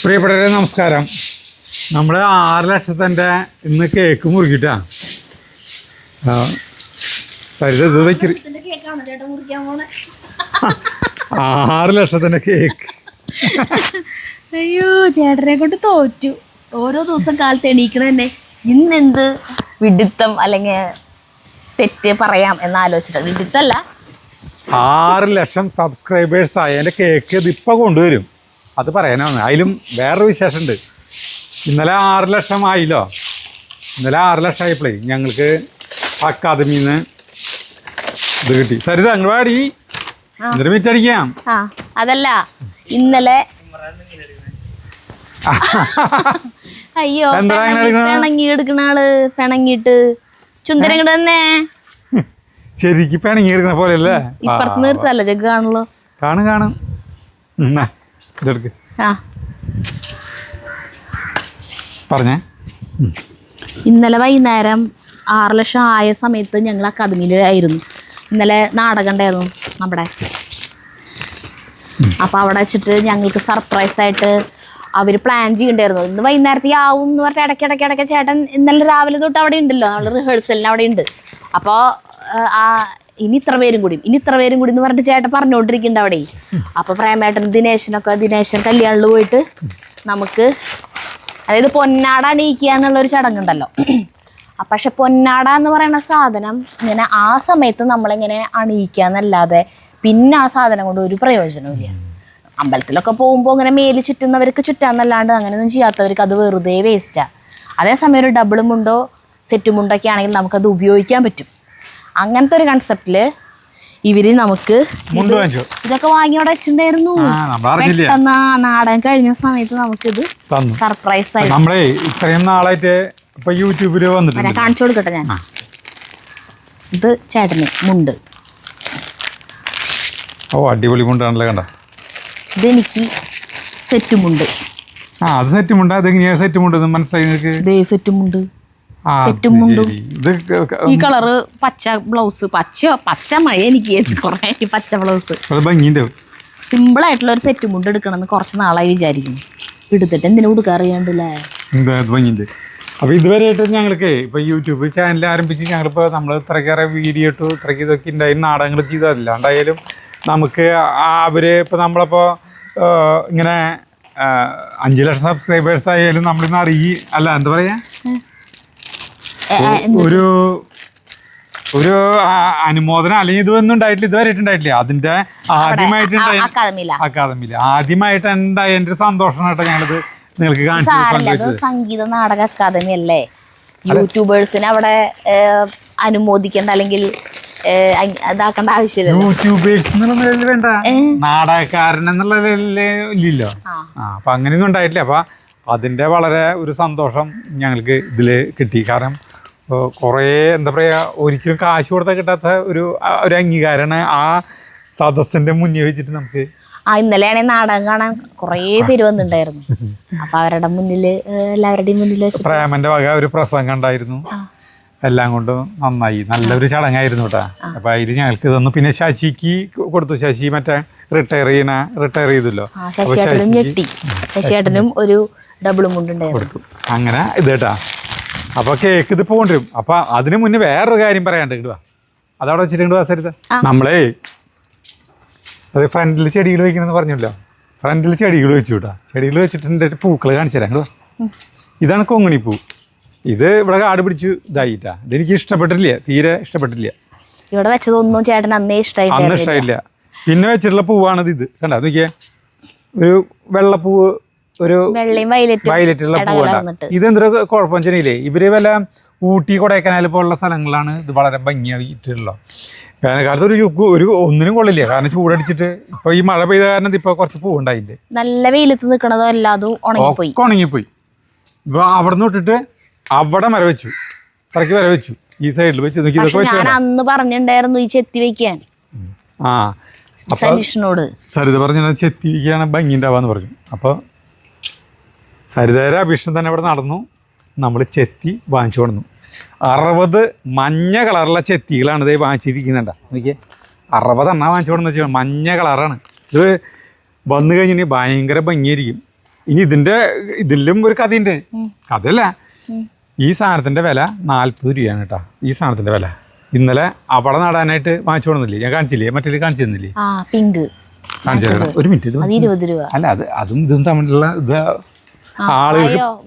പ്രിയപ്പെട്ടവരെ നമസ്കാരം. നമ്മൾ 6 ലക്ഷത്തിൻ്റെ ഇന്ന് കേക്ക് മുറിക്കിട്ടാ. സരിത ഇത് വയ്ക്കരുത്. 6 ലക്ഷത്തിൻ്റെ കേക്ക്. അയ്യോ, ചേട്ടനെ കൊണ്ട് തോറ്റു. ഓരോ ദിവസം കാലത്ത് എണീക്കണ തന്നെ ഇന്നെന്ത് വിഡിത്തം അല്ലെങ്കിൽ തെറ്റ് പറയാം എന്നാലോചിച്ചിട്ട്. വിഡിത്തല്ല, 6 ലക്ഷം സബ്സ്ക്രൈബേഴ്സ് ആയി. എൻ്റെ കേക്ക് ഇതിപ്പോൾ കൊണ്ടുവരും, അത് പറയാനാണ്. അതിലും വേറൊരു വിശേഷമുണ്ട്. ഇന്നലെ 6 ലക്ഷം ആയില്ലോ. ഇന്നലെ 6 ലക്ഷം ആയപ്പോഴേ ഞങ്ങൾക്ക് അക്കാദമിയിൽ നിന്ന് ഇത് കിട്ടി. സരിത അങ്ങ് പാടി എന്നിട്ട് മിറ്റടിക്കാം. അതല്ല ഇന്നലെ. അയ്യോ, പിണങ്ങി എടുക്കണ ആള് പിണങ്ങിട്ട് ചുന്തരം ഇങ്ങോട്ട് തന്നെ ശരിക്കും പിണങ്ങി എടുക്കണ പോലെ അല്ലേ? ഇപ്പുറത്ത് നിർത്തല്ല ജഗ് കാണുള്ളൂ. കാണും ഇതെടുക്ക്. പറഞ്ഞേ. ഇന്നലെ വൈകുന്നേരം 6 ലക്ഷം ആയ സമയത്ത് ഞങ്ങൾ അക്കാദമിയിലായിരുന്നു. ഇന്നലെ നാടകം ഉണ്ടായിരുന്നു നമ്മുടെ. അപ്പം അവിടെ വെച്ചിട്ട് ഞങ്ങൾക്ക് സർപ്രൈസ് ആയിട്ട് അവർ പ്ലാൻ ചെയ്യണ്ടായിരുന്നു. ഇന്ന് വൈകുന്നേരത്തേക്ക് ആവും എന്ന് പറഞ്ഞിട്ട് ഇടയ്ക്ക് ചേട്ടൻ ഇന്നലെ രാവിലെ തൊട്ട് അവിടെ ഉണ്ടല്ലോ, നമ്മൾ റിഹേഴ്സലിന് അവിടെ ഉണ്ട്. അപ്പോൾ ഇനി ഇത്ര പേരും കൂടി എന്ന് പറഞ്ഞിട്ട് ചേട്ടൻ പറഞ്ഞുകൊണ്ടിരിക്കുന്നുണ്ട് അവിടെ. അപ്പോൾ പ്രേമേട്ടൻ ദിനേശൻ കല്യാണിൽ പോയിട്ട് നമുക്ക്, അതായത് പൊന്നാട അണിയിക്കുക എന്നുള്ളൊരു ചടങ്ങുണ്ടല്ലോ. പക്ഷെ പൊന്നാട എന്ന് പറയുന്ന സാധനം ഇങ്ങനെ ആ സമയത്ത് നമ്മളിങ്ങനെ അണിയിക്കുക എന്നല്ലാതെ പിന്നെ ആ സാധനം കൊണ്ട് ഒരു പ്രയോജനമില്ല. അമ്പലത്തിലൊക്കെ പോകുമ്പോൾ ഇങ്ങനെ മേല് ചുറ്റുന്നവർക്ക് ചുറ്റാന്നല്ലാണ്ട് അങ്ങനെയൊന്നും ചെയ്യാത്തവർക്ക് അത് വെറുതെ വേസ്റ്റാണ്. അതേസമയം ഒരു ഡബിൾ മുണ്ടോ സെറ്റ് മുണ്ടൊക്കെ ആണെങ്കിൽ നമുക്കത് ഉപയോഗിക്കാൻ പറ്റും. അങ്ങനത്തെ ഒരു കൺസെപ്റ്റില് ഇവര് നമുക്ക് ഇതൊക്കെ വാങ്ങി അവിടെ വെച്ചിട്ടുണ്ടായിരുന്നു. പെട്ടെന്ന് നാടകം കഴിഞ്ഞ സമയത്ത് നമുക്കിത് സർപ്രൈസ് ആയി. നമ്മളെ ഇത്രയും നാളായിട്ട് യൂട്യൂബില് വന്നിട്ട് കാണിച്ചു കൊടുക്കട്ടെ ഞാൻ. ഇത് ചേട്ടന് മുണ്ട്. ഓ, അടിപൊളി മുണ്ടാണല്ലോ. കണ്ട, ഇതെനിക്ക് സെറ്റ് മുണ്ട്. അത് സെറ്റ് മുണ്ട്. അതെങ്ങനെയാ സെറ്റ് മുണ്ട് മനസ്സിലായി? സെറ്റ് മുണ്ട്, സെറ്റും മുണ്ടും. ഈ കളറ് പച്ച ബ്ലൗസ്, പച്ച മഴ എനിക്ക് കുറെ പച്ച ബ്ലൗസ്. സിമ്പിൾ ആയിട്ടുള്ള ഒരു സെറ്റ് മുണ്ട് എടുക്കണം എന്ന് കുറച്ച് നാളായി വിചാരിക്കുന്നു. എടുത്തിട്ട് എന്തിനു കൊടുക്കാൻ അറിയാണ്ടല്ലേ. അപ്പോൾ ഇതുവരെയായിട്ട് ഞങ്ങൾക്ക് ഇപ്പോൾ യൂട്യൂബ് ചാനൽ ആരംഭിച്ച് ഞങ്ങളിപ്പോൾ നമ്മൾ ഇത്രയ്ക്കേറെ വീഡിയോ ഇട്ടു, ഇത്രയ്ക്ക് ഇതൊക്കെ ഉണ്ടായി നാടകങ്ങൾ ചെയ്തതല്ല. എന്തായാലും നമുക്ക് ഇപ്പോൾ നമ്മളിപ്പോൾ ഇങ്ങനെ 5 ലക്ഷം സബ്സ്ക്രൈബേഴ്സ് ആയാലും നമ്മളിന്ന് അല്ല എന്താ പറയാ, ഒരു അനുമോദനം അല്ലെങ്കിൽ ഇതൊന്നും ഉണ്ടായിട്ടില്ല, ഇതുവരെ ഉണ്ടായിട്ടില്ല. അതിന്റെ അക്കാദമിയില് ആദ്യമായിട്ട് ഉണ്ടായ എൻ്റെ സന്തോഷമായിട്ട് ഞങ്ങളിത് നിങ്ങൾക്ക് കാണിച്ചു. സംഗീത നാടക അക്കാദമി അല്ലേ, യൂട്യൂബേഴ്സിനെ അവിടെ അനുമോദിക്കേണ്ട അല്ലെങ്കിൽ ഇതാക്കേണ്ട ആവശ്യമില്ല. യൂട്യൂബേഴ്സ് എന്നുള്ള വേണ്ട, നാടകക്കാരൻ എന്നുള്ള ഇല്ലല്ലോ. അപ്പൊ അങ്ങനെയൊന്നും ഉണ്ടായിട്ടില്ല. അപ്പൊ അതിന്റെ വളരെ ഒരു സന്തോഷം ഞങ്ങൾക്ക് ഇതില് കിട്ടി. കാരണം കുറേ എന്താ പറയാ, ഒരിക്കലും കാശ് കൊടുത്താൽ കിട്ടാത്ത ഒരു അംഗീകാരമാണ് ആ സദസ്സിന്റെ മുന്നിൽ വെച്ചിട്ട് നമുക്ക്. ഇന്നലെയാണെങ്കിൽ നാടകം കാണാൻ കുറേ പേര് വന്നിട്ടുണ്ടായിരുന്നു. അപ്പൊ അവരുടെ മുന്നില്, എല്ലാവരുടെയും മുന്നിൽ പ്രേമന്റെ വക ഒരു പ്രസംഗം ഉണ്ടായിരുന്നു. എല്ലാം കൊണ്ടും നന്നായി, നല്ലൊരു ചടങ്ങായിരുന്നു കേട്ടാ. അപ്പൊ അതില് ഞങ്ങൾക്ക് തന്നു. പിന്നെ ശശിക്ക് കൊടുത്തു. ശശി മറ്റേ റിട്ടയർ ചെയ്തല്ലോ. ശശിയേട്ടനും ഒരു ഡബിൾ മുണ്ടുണ്ടായിരുന്നു കൊടുത്തു. അങ്ങനെ ഇത് കേട്ടാ. അപ്പൊ കേക്ക് ഇത് കൊണ്ടുവരും. അപ്പൊ അതിന് മുന്നേ വേറൊരു കാര്യം പറയാണ്ട് ഇടുക, അതവിടെ വെച്ചിട്ടുണ്ട്. സരിത, നമ്മളേ അത് ഫ്രണ്ടിൽ ചെടികൾ വെക്കണമെന്ന് പറഞ്ഞല്ലോ. ഫ്രണ്ടിൽ ചെടികൾ വെച്ചു കേട്ടാ. ചെടികൾ വെച്ചിട്ടുണ്ട്, പൂക്കൾ കാണിച്ചു തരാം. ഇതാണ് കൊങ്ങിണിപ്പൂ. ഇത് ഇവിടെ കാട് പിടിച്ചു ഇതായിട്ടാ. ഇതെനിക്ക് ഇഷ്ടപ്പെട്ടില്ല, തീരെ ഇഷ്ടപ്പെട്ടില്ല. ഇവിടെ വെച്ചതൊന്നും ചേട്ടൻ അന്ന് ഇഷ്ടമായില്ല. പിന്നെ വെച്ചിട്ടുള്ള പൂവാണിത്. ഇത് കണ്ടാ, നോക്കിയേ, ഒരു വെള്ളപ്പൂവ്, ഒരു വയലറ്റുള്ള പൂവുണ്ട. ഇതെന്തൊരു കുഴപ്പം വെച്ചില്ലേ, ഇവര് വല്ല ഊട്ടി കൊടൈക്കനാൽ പോലുള്ള സ്ഥലങ്ങളിലാണ് ഇത് വളരെ ഭംഗിയായിട്ടുള്ളത്. വേനൽക്കാലത്ത് ഒരു ഒന്നിനും കൊള്ളില്ല, കാരണം ചൂടടിച്ചിട്ട്. ഇപ്പൊ ഈ മഴ പെയ്ത കാരണം ഇപ്പൊ കുറച്ച് പൂവുണ്ടായില്ലേ, നല്ല വെയിലത്ത് നിൽക്കണതോ എല്ലാതും ഉണങ്ങിപ്പോയി. അവിടെ നിന്ന് വിട്ടിട്ട് അവിടെ മര വെച്ചു, ഇത്രയ്ക്ക് വര വെച്ചു, ഈ സൈഡിൽ വെച്ച്. അന്ന് പറഞ്ഞിട്ടുണ്ടായിരുന്നു ഈ ചെത്തി വെക്കാൻ. സരിത പറഞ്ഞ ചെത്തി വെക്കാണ് ഭംഗി ഉണ്ടാവാന്ന് പറഞ്ഞു. അപ്പോൾ സരിതയുടെ അഭിഷേകം തന്നെ ഇവിടെ നടന്നു. നമ്മൾ ചെത്തി വാങ്ങിച്ചു കൊടുന്നു. 60 മഞ്ഞ കളറുള്ള ചെത്തികളാണ് ഇതേ വാങ്ങിച്ചിരിക്കുന്നുണ്ട. നോക്കിയേ, 60 എണ്ണ വാങ്ങിച്ചു കൊടുന്ന് വെച്ചാൽ മഞ്ഞ കളറാണ് ഇത്. വന്നു കഴിഞ്ഞാൽ ഭയങ്കര ഭംഗിയായിരിക്കും. ഇനി ഇതിലും ഒരു കഥയുണ്ട്. കഥയല്ല, ഈ സാധനത്തിന്റെ വില 40 രൂപയാണ് കേട്ടോ. ഈ സാധനത്തിന്റെ വില ഇന്നലെ അവിടെ നടാനായിട്ട് വാങ്ങിച്ചു കൊടുന്നില്ലേ, ഞാൻ കാണിച്ചില്ലേ, മറ്റേ കാണിച്ചു തന്നില്ലേ, പിങ്ക് കാണിച്ചു തരാം. ഒരു മിനിറ്റ്, ഇത് 20 രൂപ. അല്ല, അതും ഇതും തമ്മിലുള്ള ഇത്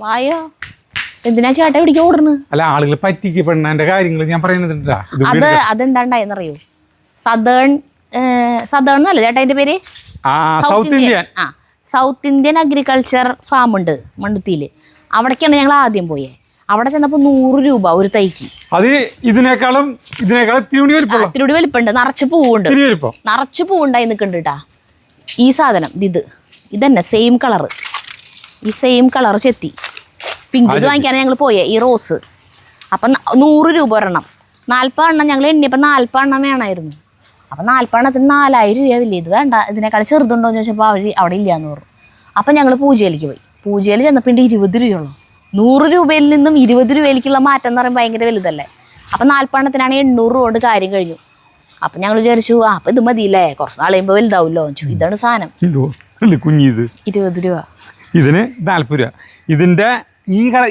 വായോ എന്തിനാ ചേട്ടാ ഇവിടേക്ക് ഓടുന്നു? അല്ല, ആളുകൾ പറ്റിക്കപ്പെടുന്നതിന്റെ കാര്യങ്ങൾ ഞാൻ പറയുന്നത്. അതെന്താണ്ടായെന്നറിയോ? സദേൺ എന്നല്ല ചേട്ടാ അതിന്റെ പേര്, സൗത്ത് ഇന്ത്യൻ അഗ്രികൾച്ചർ ഫാം ഉണ്ട് മണ്ണുത്തിയില്. അവിടേക്കാണ് ഞങ്ങൾ ആദ്യം പോയത്. അവിടെ ചെന്നപ്പോ 100 രൂപ ഒരു തൈക്ക്. അത് ഇതിനേക്കാളും ഇത്തിരി വലിപ്പുണ്ട്, നിറച്ച് പൂവുണ്ടായി നിൽക്കുന്നുണ്ട് കേട്ടാ. ഈ സാധനം ഇതന്നെ സെയിം കളറ്, ഈ സെയിം കളർ ചെത്തി പിങ്ക് ഇത് വാങ്ങിക്കാനാണ് ഞങ്ങൾ പോയേ. ഈ റോസ് അപ്പം 100 രൂപ ഒരെണ്ണം. 40 എണ്ണം ഞങ്ങൾ എണ്ണിയപ്പോൾ 40 എണ്ണം വേണമായിരുന്നു. അപ്പം 40 എണ്ണത്തിന് 4000 രൂപയില്ലേ. ഇത് വേണ്ട, ഇതിനേക്കാൾ ചെറുതുണ്ടോ എന്ന് ചോദിച്ചപ്പോൾ അവിടെ ഇല്ലയെന്ന് പറഞ്ഞു. അപ്പം ഞങ്ങൾ പൂജയിലേക്ക് പോയി. പൂജയിൽ ചെന്നപ്പോൾ 20 രൂപയുള്ളൂ. 100 രൂപയിൽ നിന്നും 20 രൂപയിലേക്കുള്ള മാറ്റം എന്ന് പറയുമ്പോൾ ഭയങ്കര വലുതല്ലേ. അപ്പം 40 എണ്ണത്തിനാണ് 800 രൂപ കൊണ്ട് കാര്യം കഴിഞ്ഞു. അപ്പം ഞങ്ങൾ വിചാരിച്ചു അപ്പം ഇത് മതിയില്ലേ, കുറച്ച് നാൾ കഴിയുമ്പോൾ വലുതാവുമല്ലോ. ഇതാണ് സാധനം, 20 രൂപ. ഇതിന് 40 രൂപ.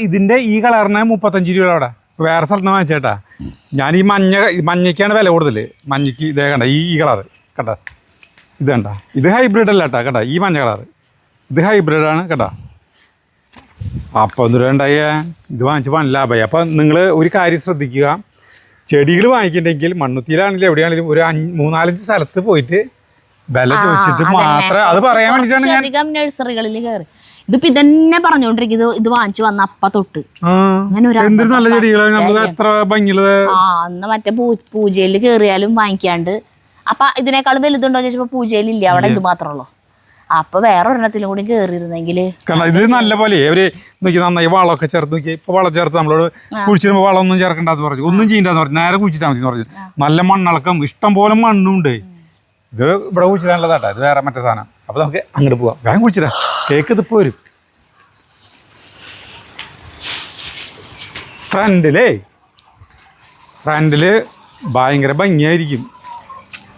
ഇതിന്റെ ഈ കളറിന് 35 രൂപ. അവിടെ വേറെ സ്ഥലത്ത് നിന്ന് വാങ്ങിച്ചേട്ടാ. ഞാൻ ഈ മഞ്ഞയ്ക്കാണ് വില കൂടുതൽ. മഞ്ഞയ്ക്ക് ഇതേ കണ്ട, ഈ കളറ് കണ്ട, ഇത് കണ്ട, ഇത് ഹൈബ്രിഡ് അല്ല കേട്ടാ. കണ്ട, ഈ മഞ്ഞ കളറ് ഇത് ഹൈബ്രിഡാണ് കേട്ടാ. അപ്പം 1 രൂപ ഉണ്ടായ ഇത് വാങ്ങിച്ച് പണി ലാഭമായി. അപ്പം നിങ്ങൾ ഒരു കാര്യം ശ്രദ്ധിക്കുക, ചെടികൾ വാങ്ങിക്കണ്ടെങ്കിൽ മണ്ണുത്തിയിലാണെങ്കിലും എവിടെയാണെങ്കിലും ഒരു 3-4 സ്ഥലത്ത് പോയിട്ട് വില ചോദിച്ചിട്ട് മാത്രമേ. അത് പറയാൻ വേണ്ടിയിട്ടാണ് ഞാൻ നഴ്സറികളിൽ കയറി ഇതിപ്പോ ഇതന്നെ പറഞ്ഞോണ്ടിരിക്കുന്നത്. ഇത് വാങ്ങിച്ചു വന്ന അപ്പ തൊട്ട് നല്ല ചെടികളാണ്, എത്ര ഭംഗിയുള്ളത്. അന്ന് മറ്റേ പൂജയിൽ കയറിയാലും വാങ്ങിക്കാണ്ട്. അപ്പൊ ഇതിനേക്കാളും വലുതുണ്ടോ ചോദിച്ചപ്പോ പൂജയിലില്ല, അവിടെ ഇത് മാത്രമല്ലോ. അപ്പൊ വേറെ ഒരെണ്ണത്തിലും കൂടി കയറിയിരുന്നെങ്കിൽ. ഇത് നല്ല പോലെ അവര് നോക്കി നന്നായി വളമൊക്കെ ചേർത്ത് നോക്കി. ഇപ്പൊ വളം ചേർത്ത് നമ്മളോട് കുഴിച്ചിടുമ്പോ വളമൊന്നും ചേർക്കണ്ടെന്ന് പറഞ്ഞു, ഒന്നും ചെയ്യണ്ടെന്ന് പറഞ്ഞു, നേരെ കുഴിച്ചിട്ടാൽ മതി എന്ന് പറഞ്ഞു. നല്ല മണ്ണിളക്കം, ഇഷ്ടം പോലെ മണ്ണുണ്ട്. ഇത് ഇവിടെ കുഴിച്ചിടാനുള്ളതാട്ടാ, ഇത് വേറെ മറ്റേ സാധനം. അപ്പൊ നമുക്ക് അങ്ങോട്ട് പോവാം, വേഗം കുഴിച്ചിടാം. കേക്ക് ഇതിപ്പോ വരും. ഫ്രണ്ടില് ഭയങ്കര ഭംഗിയായിരിക്കും.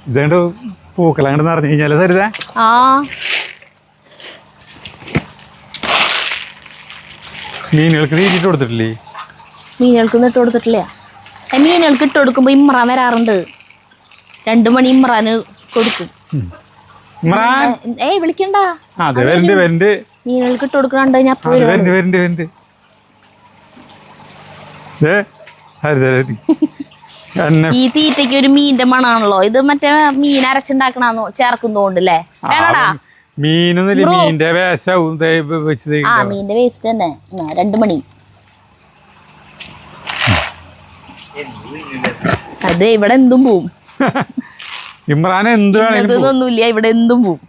ഇതേണ്ട പൂക്കൾ അങ്ങോട്ട് നിറഞ്ഞു കഴിഞ്ഞാല് സരിതേ. മീനുകൾക്ക് തീറ്റിട്ട് കൊടുത്തിട്ടില്ലേ? മീനുകൾക്ക് ഇട്ട് കൊടുത്തിട്ടില്ല. മീനുകൾക്ക് ഇട്ട് കൊടുക്കുമ്പോ ഇമ്രാൻ വരാറുണ്ട്. 2 മണി ഇമ്രാന് കൊടുക്കും. വിളിക്കണ്ട, മീനുകൾക്ക് ഇട്ട് കൊടുക്കണുണ്ട്. ഈ തീറ്റയ്ക്ക് ഒരു മീന്റെ മണാണല്ലോ ഇത്. മറ്റേ മീൻ അരച്ചുണ്ടാക്കണോ ചേർക്കുന്നോണ്ടല്ലേ വേണടാ. മീനിന്റെ വേസ്റ്റ് തന്നെ. 2 മണി അതെ, ഇവിടെ എന്തും പോവും. ഇമ്രാൻ എന്തൊന്നുമില്ല, ഇവിടെ എന്തും പോവും.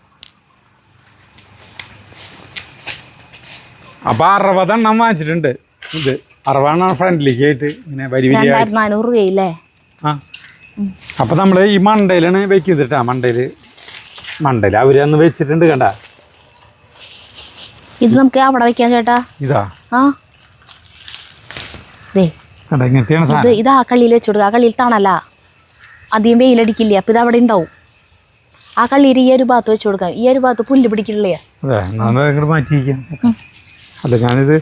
അപ്പൊ 60 എണ്ണം വാങ്ങിച്ചിട്ടുണ്ട്. ഇത് 60 എണ്ണം ഫ്രണ്ടിലേക്ക് ആയിട്ട് ഇങ്ങനെ 2400 രൂപയില്ലേ. അപ്പൊ നമ്മള് ഈ മണ്ടയിലാണ് വെക്കിട്ടാ. മണ്ടയില് അവരന്ന് വെച്ചിട്ടുണ്ട്. കണ്ട, ഇത് നമുക്ക് അവിടെ വെക്കാൻ ചേട്ടാ. ഇതാ ഇത് ആ കള്ളിയിൽ വെച്ചു കൊടുക്കുക. ആ കള്ളിയിൽ തണല, അധികം വെയിലടിക്കില്ല. അപ്പൊ ഇത് അവിടെ ഉണ്ടാവും. ആ കള്ളിയിൽ ഈ ഒരു ഭാഗത്ത് വെച്ചു കൊടുക്കാം. ഈ ഒരു ഭാഗത്ത് പുല്ല് പിടിക്കില്ലേ. അല്ല, ഞാനിത്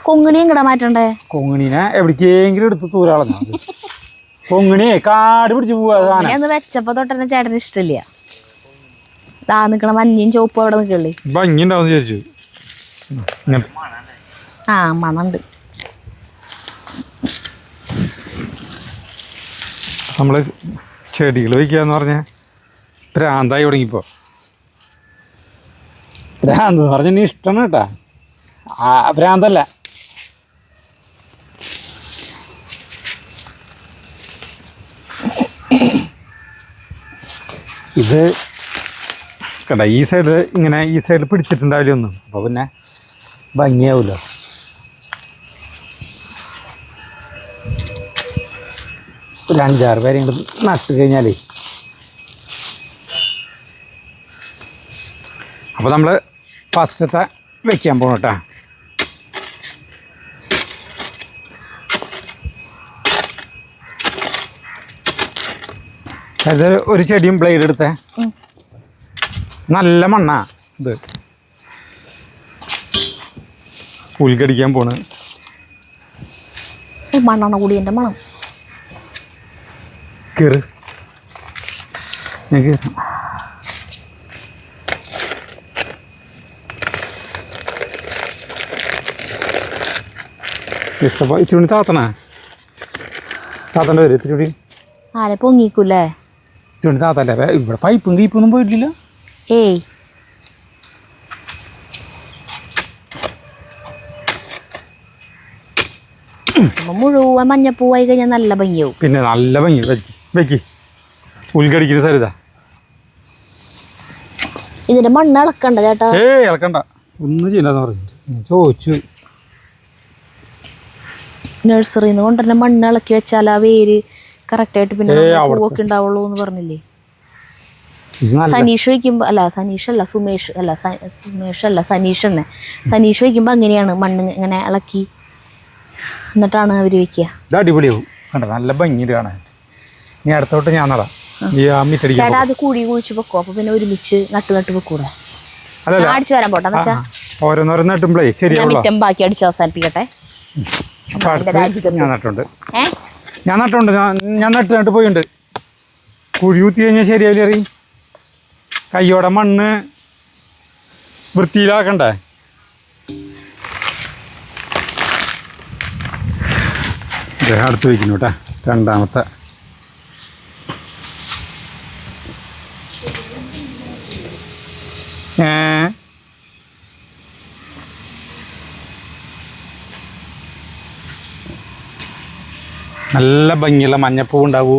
കൊങ്ങിണിയും കിട മാറ്റണ്ടേ. കൊങ്ങിണീനെ എവിടേക്കെങ്കിലും എടുത്ത് തൂരാളഞ്ഞ കൊങ്ങിണിയെ കാട് പിടിച്ച് പോവാ. വെച്ചപ്പോ തൊട്ടെന്നെ ചേട്ടന് ഇഷ്ടമില്ല. ഇതാ നിക്കണ മഞ്ഞയും ചുവപ്പും അവിടെ നിൽക്കല്ലേ. ഭംഗി ഉണ്ടാവും വിചാരിച്ചു. മണുണ്ട്. നമ്മള് ചെടികൾ വയ്ക്കാന്ന് പറഞ്ഞ ഭ്രാന്തായി തുടങ്ങിപ്പോ. ഭ്രാന്ത് എന്ന് പറഞ്ഞ നീ ഇഷ്ടമാണ് കേട്ടാ, ഭ്രാന്തല്ല. ഇത് കണ്ട, ഈ സൈഡ് ഇങ്ങനെ ഈ സൈഡിൽ പിടിച്ചിട്ടുണ്ടാവില്ല ഒന്നും. അപ്പോൾ പിന്നെ ഭംഗിയാവില്ല. ഒരു 5-6 പേരെ ഇങ്ങോട്ട് നട്ട് കഴിഞ്ഞാലേ. അപ്പോൾ നമ്മൾ ഫസ്റ്റത്തെ വെക്കാൻ പോകണം കേട്ടോ. അത് ഒരു ചെടിയും ബ്ലേഡ് എടുത്തേ. നല്ല മണ്ണാ ഇത്. ഉൽക്കടിക്കാൻ പോണ്. മണ്ണെണ്ണ കൂടി എൻ്റെ മണം. കയറ് ഞാൻ കയറാം. ഇച്ചിരി താത്തണ താത്തണ്ട വരും ഇത്തിരി ആരെ പൊങ്ങിക്കൂല്ലേ? ഇച്ചിരി താത്തല്ലേ ഇവിടെ പൈപ്പും കീപ്പൊന്നും പോയിട്ടില്ല. ഏയ് മുഴുവൻ മഞ്ഞപ്പൂവായി കഴിഞ്ഞാൽ നല്ല ഭംഗിയാവും. പിന്നെ നല്ല ഭംഗി വെക്കി ഉൽക്കടിക്കുന്ന സരിതാ. ഇതിന്റെ മണ്ണ് ഇളക്കണ്ട ചേട്ടാ? ഇളക്കണ്ട, ഒന്നും ചെയ്യണ്ടെന്ന് പറഞ്ഞു ചോദിച്ചു. നഴ്സറിന്ന് കൊണ്ടുവരുന്ന മണ്ണ് ഇളക്കി വെച്ചാൽ ആ വേര് കറക്റ്റായിട്ട് പിന്നെ പൂവൊക്കെ ഉണ്ടാവുള്ളൂ എന്ന് പറഞ്ഞില്ലേ? സനീഷ് വയ്ക്കുമ്പോ സുമേഷ് സനീഷ് സനീഷ് വയ്ക്കുമ്പോ അങ്ങനെയാണ് മണ്ണ് ഇങ്ങനെ ഇളക്കി എന്നിട്ടാണ് അവര് വെക്കുക. അടിപൊളിയാവും, കണ്ട നല്ല ഭംഗിയിട്ട് കാണാൻ. നീ അടുത്തോട്ട് ഞാൻ നടാം. ചേട്ടാ അത് കൂടി കുഴിച്ച് വെക്കോ? അപ്പൊ പിന്നെ ഒരുമിച്ച് നട്ട് വെക്കൂടെ? അടിച്ചു വരാൻ പോട്ടെ വെച്ചാ ഓരോന്നോരോന്ന് നട്ടുമ്പോഴേ ശരിയാവും. ബാക്കി അടിച്ച് അവസാനിപ്പിക്കട്ടെ. ഞാൻ നട്ടുണ്ട് ഞാൻ നട്ട് പോയിട്ടുണ്ട്. കുഴി കുത്തി കഴിഞ്ഞാൽ ശരിയാവില്ല. അറിയും കയ്യോടെ മണ്ണ് വൃത്തിയിലാക്കണ്ടേ? അടുത്ത് വയ്ക്കുന്നു കേട്ടാ. രണ്ടാമത്തെ നല്ല ഭംഗിയുള്ള മഞ്ഞപ്പൂ ഉണ്ടാവൂ.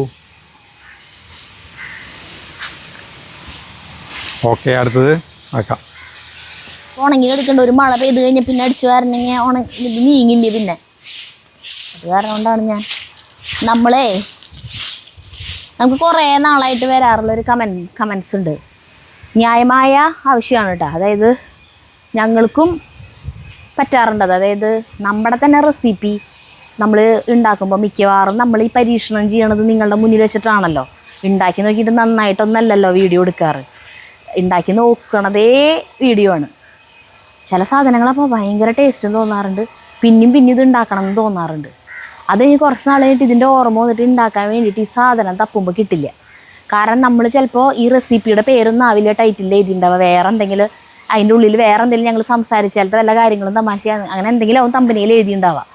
ഓക്കെ, അടുത്തത് ആക്കാം. ഉണങ്ങി എടുക്കണ്ട. ഒരു മഴ പെയ്ത് കഴിഞ്ഞാൽ പിന്നെ അടിച്ചു വരണമെങ്കിൽ ഇത് നീങ്ങില്ലേ? പിന്നെ അത് കാരണം കൊണ്ടാണ് നമുക്ക് കുറേ നാളായിട്ട് വരാറുള്ളൊരു കമൻസ് ഉണ്ട്. ന്യായമായ ആവശ്യമാണ് കേട്ടോ. അതായത് ഞങ്ങൾക്കും പറ്റാറുണ്ട്. അതായത് നമ്മുടെ തന്നെ റെസിപ്പി നമ്മൾ ഉണ്ടാക്കുമ്പോൾ മിക്കവാറും നമ്മൾ ഈ പരീക്ഷണം ചെയ്യണത് നിങ്ങളുടെ മുന്നിൽ വെച്ചിട്ടാണല്ലോ. ഉണ്ടാക്കി നോക്കിയിട്ട് നന്നായിട്ടൊന്നല്ലല്ലോ വീഡിയോ എടുക്കാറ്. ഉണ്ടാക്കി നോക്കണതേ വീഡിയോ ആണ്. ചില സാധനങ്ങളപ്പോൾ ഭയങ്കര ടേസ്റ്റും തോന്നാറുണ്ട്, പിന്നെയും ഇത് ഉണ്ടാക്കണം എന്ന് തോന്നാറുണ്ട്. അത് കഴിഞ്ഞ് കുറച്ച് നാൾ കഴിഞ്ഞിട്ട് ഇതിൻ്റെ ഓർമ്മ വന്നിട്ട് ഉണ്ടാക്കാൻ വേണ്ടിയിട്ട് ഈ സാധനം തപ്പുമ്പോൾ കിട്ടില്ല. കാരണം നമ്മൾ ചിലപ്പോൾ ഈ റെസിപ്പിയുടെ പേരൊന്നും ആവില്ല ടൈറ്റിൽ എഴുതിയിട്ടുണ്ടാവുക. വേറെ എന്തെങ്കിലും അതിൻ്റെ ഉള്ളിൽ വേറെ എന്തെങ്കിലും ഞങ്ങൾ സംസാരിച്ചാലത്തെ വല്ല കാര്യങ്ങളും തമാശയാണ് അങ്ങനെ എന്തെങ്കിലും ആവും കമ്പനിയിൽ എഴുതിയിട്ടുണ്ടാവുക.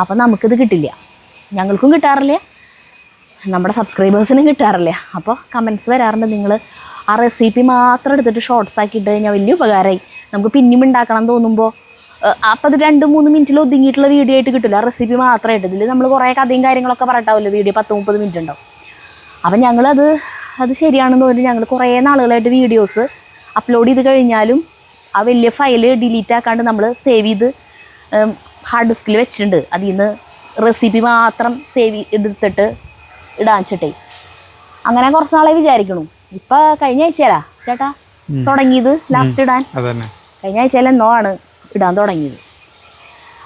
അപ്പം നമുക്കിത് കിട്ടില്ല. ഞങ്ങൾക്കും കിട്ടാറില്ല, നമ്മുടെ സബ്സ്ക്രൈബേഴ്സിനും കിട്ടാറില്ല. അപ്പോൾ കമൻസ് വരാറുണ്ട്, നിങ്ങൾ ആ റെസിപ്പി മാത്രം എടുത്തിട്ട് ഷോർട്സ് ആക്കി ഇട്ട് കഴിഞ്ഞാൽ വലിയ ഉപകാരമായി. നമുക്ക് പിന്നെയും ഉണ്ടാക്കണം എന്ന് തോന്നുമ്പോൾ അപ്പോൾ അത് 2-3 മിനിറ്റിൽ ഒതുങ്ങിയിട്ടുള്ള വീഡിയോ ആയിട്ട് കിട്ടില്ല. ആ റെസിപ്പി മാത്രമായിട്ട് ഇതിൽ നമ്മൾ കുറേ കഥയും കാര്യങ്ങളൊക്കെ പറയട്ടാവില്ല. വീഡിയോ 10-30 മിനിറ്റ് ഉണ്ടാവും. അപ്പം അത് ശരിയാണെന്ന് തോന്നി ഞങ്ങൾ കുറേ നാളുകളായിട്ട് വീഡിയോസ് അപ്ലോഡ് ചെയ്ത് കഴിഞ്ഞാലും ആ വലിയ ഫയൽ ഡിലീറ്റ് ആക്കാണ്ട് നമ്മൾ സേവ് ചെയ്ത് ഹാർഡ് ഡിസ്കിൽ വെച്ചിട്ടുണ്ട്. അതിൽ നിന്ന് റെസിപ്പി മാത്രം സേവ് എടുത്തിട്ട് ഇടാൻ വെച്ചിട്ടേ അങ്ങനെ കുറച്ച് നാളെ വിചാരിക്കണു. ഇപ്പം കഴിഞ്ഞ ആഴ്ചയല്ല ചേട്ടാ തുടങ്ങിയത് ലാസ്റ്റ് ഇടാൻ. കഴിഞ്ഞ ആഴ്ചയിൽ എന്നോ ആണ് ഇടാൻ തുടങ്ങിയത്.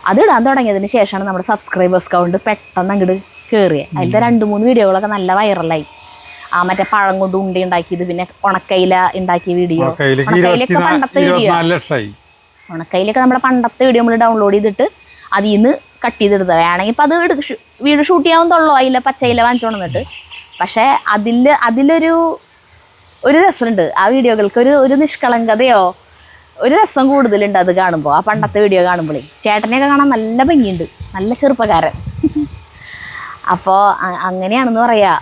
അത് ഇടാൻ തുടങ്ങിയതിന് ശേഷമാണ് നമ്മുടെ സബ്സ്ക്രൈബേഴ്സ് കൗണ്ട് പെട്ടെന്ന് അങ്ങോട്ട് കയറിയത്. അതിലത്തെ 2-3 വീഡിയോകളൊക്കെ നല്ല വൈറലായി. ആ മറ്റേ പഴം കൊണ്ട് ഉണ്ടി ഉണ്ടാക്കിയത്, പിന്നെ ഉണക്കയില ഉണ്ടാക്കിയ വീഡിയോ. ഉണക്കയിലൊക്കെ പണ്ടത്തെ വീഡിയോ. ഉണക്കയിലൊക്കെ നമ്മുടെ പണ്ടത്തെ വീഡിയോ നമ്മൾ ഡൗൺലോഡ് ചെയ്തിട്ട് അതിൽ നിന്ന് കട്ട് ചെയ്തെടുത്തത്. വേണമെങ്കിൽ ഇപ്പം അത് വീഡിയോ ഷൂട്ട് ചെയ്യാവുന്നതുള്ളൂ. അതിലെ പച്ചയില വാങ്ങിച്ചോണ്ട് വന്നിട്ട്. പക്ഷേ അതിലൊരു രസമുണ്ട്. ആ വീഡിയോകൾക്ക് ഒരു നിഷ്കളങ്കതയോ ഒരു രസം കൂടുതലുണ്ട് അത് കാണുമ്പോൾ. ആ പണ്ടത്തെ വീഡിയോ കാണുമ്പോഴേ ചേട്ടനെയൊക്കെ കാണാൻ നല്ല ഭംഗിയുണ്ട്, നല്ല ചെറുപ്പക്കാരൻ. അപ്പോൾ അങ്ങനെയാണെന്ന് പറയാ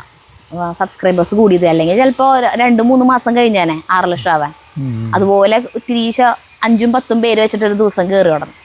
സബ്സ്ക്രൈബേഴ്സ് കൂടിയത്. അല്ലെങ്കിൽ ചിലപ്പോൾ 2-3 മാസം കഴിഞ്ഞേനെ 6 ലക്ഷം ആവാൻ. അതുപോലെ തിരീശ 5-10 പേര് വെച്ചിട്ടൊരു ദിവസം കയറി കിടന്നു.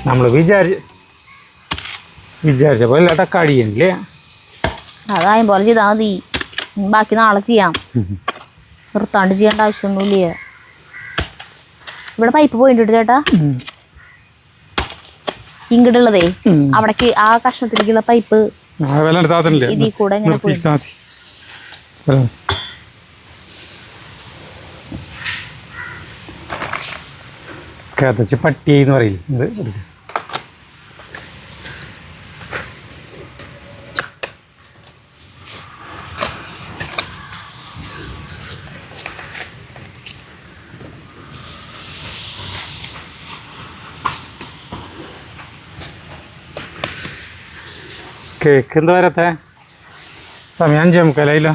നമ്മൾ വിചാരിച്ചപ്പോൾ എല്ലാ തക്കാളിയല്ലേ? അതായും പോലെ ചെയ്താൽ മതി, ബാക്കി നാളെ ചെയ്യാം. നിർത്താണ്ട് ചെയ്യേണ്ട ആവശ്യമൊന്നുമില്ല. ഇവിടെ പൈപ്പ് പോയിട്ടുണ്ട് ചേട്ടാ, ഇങ്ങോട്ടുള്ളതേ. അവിടേക്ക് ആ കഷ്ണത്തിലേക്കുള്ള പൈപ്പ് ഇതിൽ കൂടെ ഇങ്ങനെ പോയി. പട്ടി എന്ന് പറയില്ല. കേക്ക് എന്താ വരത്തെ സമയം 5:45.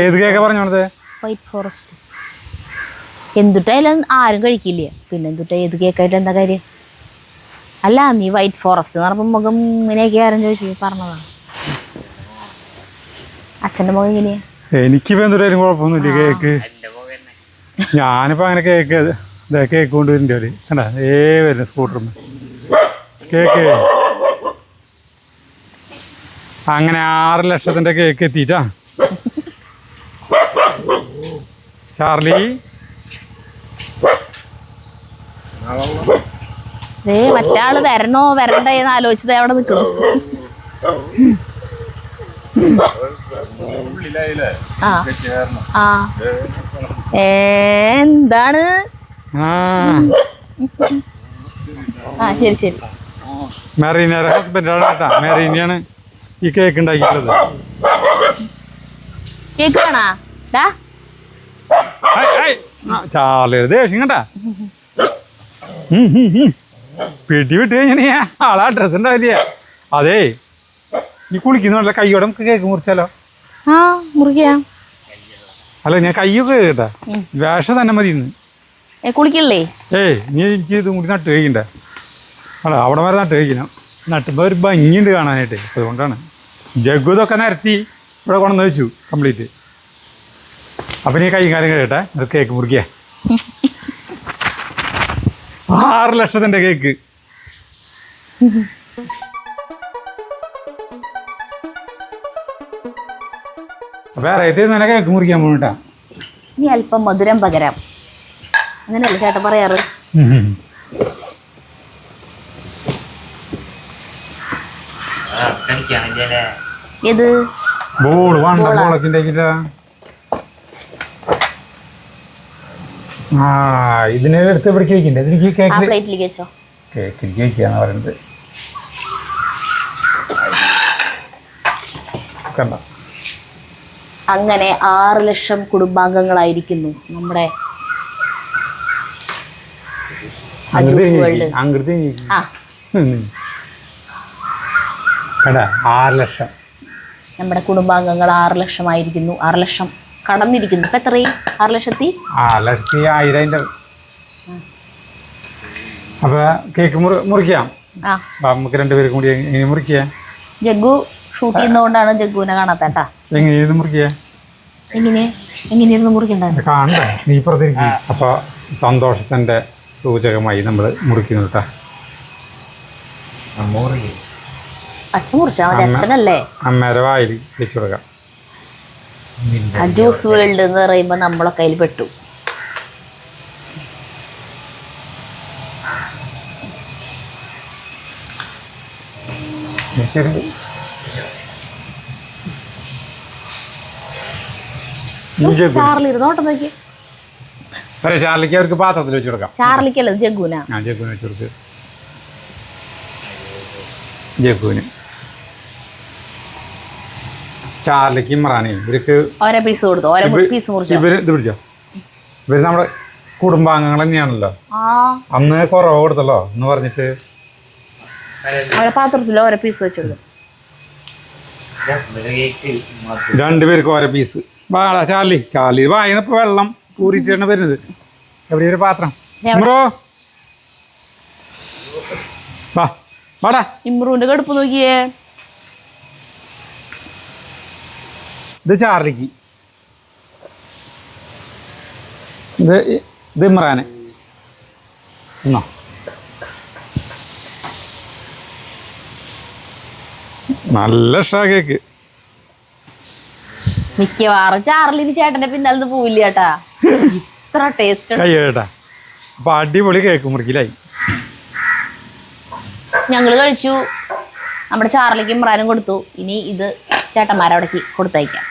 ഏത് കേക്കാ പറഞ്ഞോണത്? White forest. എന്തുട്ടായാലും ആരും കഴിക്കില്ല, പിന്നെ എന്തുട്ടാ ഏത് കേക്കായിട്ട് എന്താ കാര്യം? അല്ല, നീ വൈറ്റ് ഫോറസ്റ്റ് എന്ന് പറഞ്ഞപ്പോൾ മുഖം ഇങ്ങനെയൊക്കെ ആരും ചോദിച്ചു പറഞ്ഞതാണ്. അച്ഛൻ്റെ മുഖം എങ്ങനെയാ? എനിക്കിപ്പോൾ എന്തുട്ടായാലും കുഴപ്പമൊന്നുമില്ല. കേക്ക് ഞാനിപ്പോൾ അങ്ങനെ കേക്ക് കൊണ്ടുവരുന്നുണ്ട്. അവർ കണ്ടാ വരുന്നു സ്കൂട്ടറിന് കേക്ക്. അങ്ങനെ 6 ലക്ഷത്തിൻ്റെ കേക്ക് എത്തിയിട്ടാ ചാർലി. മറ്റാള് വരണോ വരണ്ടേന്ന് ആലോചിച്ചത് അവിടെ നിൽക്കുന്നു. എന്താണ്? ശരി ശരി. മെറീനയുടെ ഹസ്ബൻഡാണ് കേട്ടാ. മെറീനയാണ് ഈ കേക്ക് ഉണ്ടാക്കിയിട്ടുള്ളത്. കേക്ക് വേണാ ചാർലിയുടെ ദേഷ്യം കണ്ടാ. പിടി വിട്ട് കഴിഞ്ഞാ ആളാ ഡ്രസ് ഉണ്ടാവില്ല. അതേ, നീ കുളിക്കുന്നുണ്ടല്ലോ, കയ്യോടെ നമുക്ക് കേക്ക് മുറിച്ചാലോ? മുറിക്കാം. അല്ല, ഞാൻ കയ്യൊക്കെ കേട്ടാ, വേഷം തന്നെ മതി ഇന്ന്. കുളിക്കില്ലേ? നീ എനിക്ക് ഇതും കൂടി നട്ട് കഴിക്കണ്ടേ? അല്ല, അവിടെ വരെ നട്ട് കഴിക്കണം. നട്ടുമ്പോൾ ഒരു ഭംഗിയുണ്ട് കാണാനായിട്ട്. അതുകൊണ്ടാണ് ജഗ്ഗു ഇതൊക്കെ നിരത്തി ഇവിടെ കൊണ്ടുവന്ന് വെച്ചു കംപ്ലീറ്റ്. അപ്പം നീ കൈ കാലം കഴിയട്ടെ, അത് കേക്ക് മുറിക്കുക. 6 ലക്ഷത്തിൻ്റെ കേക്ക്. വേറെ നല്ല കേക്ക് മുറിക്കാൻ പോകണട്ടാ. നീ അല്പം മധുരം പകരാം, അങ്ങനെയല്ലേ ചേട്ടൻ പറയാറ്? ഏത് ബോൾ ബോളൊക്കെ ഉണ്ടാക്കിട്ടാ? ഇതിനെ എടുത്ത് ഇവിടേക്ക് വെക്കണ്ടേ? ഇതിലേക്ക് പ്ലേറ്റിലേക്ക് വെച്ചോ. കേക്കിലേക്ക് വെക്കാന്ന് പറയുന്നത് കണ്ട. അങ്ങനെ 6 ലക്ഷം കുടുംബാംഗങ്ങളായിരിക്കുന്നു നമ്മുടെ കണ്ട. 6 ലക്ഷം നമ്മുടെ കുടുംബാംഗങ്ങൾ 6 ലക്ഷമായിരിക്കുന്നു. 6 ലക്ഷം കടന്നിരിക്കുന്നു. ഇപ്പൊ എത്രയും 6,10,000. അപ്പൊ കേക്ക് മുറിക്കാം. നമുക്ക് 2 പേരും കൂടി എങ്ങനെ മുറിക്കുക? ജഗ്ഗു ഷൂട്ട് ചെയ്യുന്നതുകൊണ്ടാണ് ജഗ്ഗുവിനെ കാണാത്തേട്ടാ. എങ്ങനെയായിരുന്നു മുറിക്കുക? എങ്ങനെയായിരുന്നു മുറിക്കണ്ടേ? കാണണ്ടേ? നീ പുറത്തിരിക്കും. അപ്പൊ സന്തോഷത്തിന്റെ സൂചകമായി നമ്മൾ മുറിക്കുന്നു കേട്ടാ. അച്ഛൻ മുറിച്ചാ മതി, അച്ഛനല്ലേ. അമ്മേരെ വായിൽ വെച്ചു കൊടുക്കാം. ജ്യൂസ് വേൾഡ് എന്ന് പറയുമ്പോ നമ്മളെ കയ്യിൽ പെട്ടു. ചാർലിക്ക് അവർക്ക് പാത്രത്തിൽ വെച്ച് കൊടുക്കാം. ചാർലിക്കല്ലേ? ജഗ്ഗുവിന് വെച്ച് കൊടുക്ക്. ജഗ്ഗുവിന്, ചാർലിക്ക്, ഇമ്രാനെ ഇവർക്ക് ഓരോ പീസ് കൊടുത്തു. ഇവര് ഇത് പിടിച്ചോ. ഇവര് നമ്മുടെ കുടുംബാംഗങ്ങൾ തന്നെയാണല്ലോ. അന്ന് കുറവ് കൊടുത്തല്ലോ എന്ന് പറഞ്ഞിട്ട് അവരെ പാത്രത്തിൽ ഓരോ പീസ് വെച്ചു കൊടുക്കും. 2 പേർക്ക് ഓരോ പീസ്. വാടാ ചാർലി വായിന്നപ്പോ വെള്ളം പൂരിട്ടാണ് വരുന്നത്. എവിടെ ഒരു പാത്രം? വാടാ. ഇമ്രുവിന്റെ കടുപ്പ് നോക്കിയേ. ഇത് ചാർലിക്ക്, ഇത് ഇമ്രാന്. എന്നോ നല്ല ഇഷ്ടാ കേക്ക്. മിക്കവാറും ചാർലിന് ചേട്ടന്റെ പിന്നാലെ പോവില്ല ചേട്ടാ. ഇത്ര ടേസ്റ്റ് കൈ കേട്ടാ. അപ്പൊ അടിപൊളി കേക്ക് മുറിക്കലായി. ഞങ്ങള് കഴിച്ചു. നമ്മുടെ ചാർലിക്ക് ഇമ്രാനും കൊടുത്തു. ഇനി ഇത് ചേട്ടന്മാരവിടേക്ക് കൊടുത്തയക്കാം.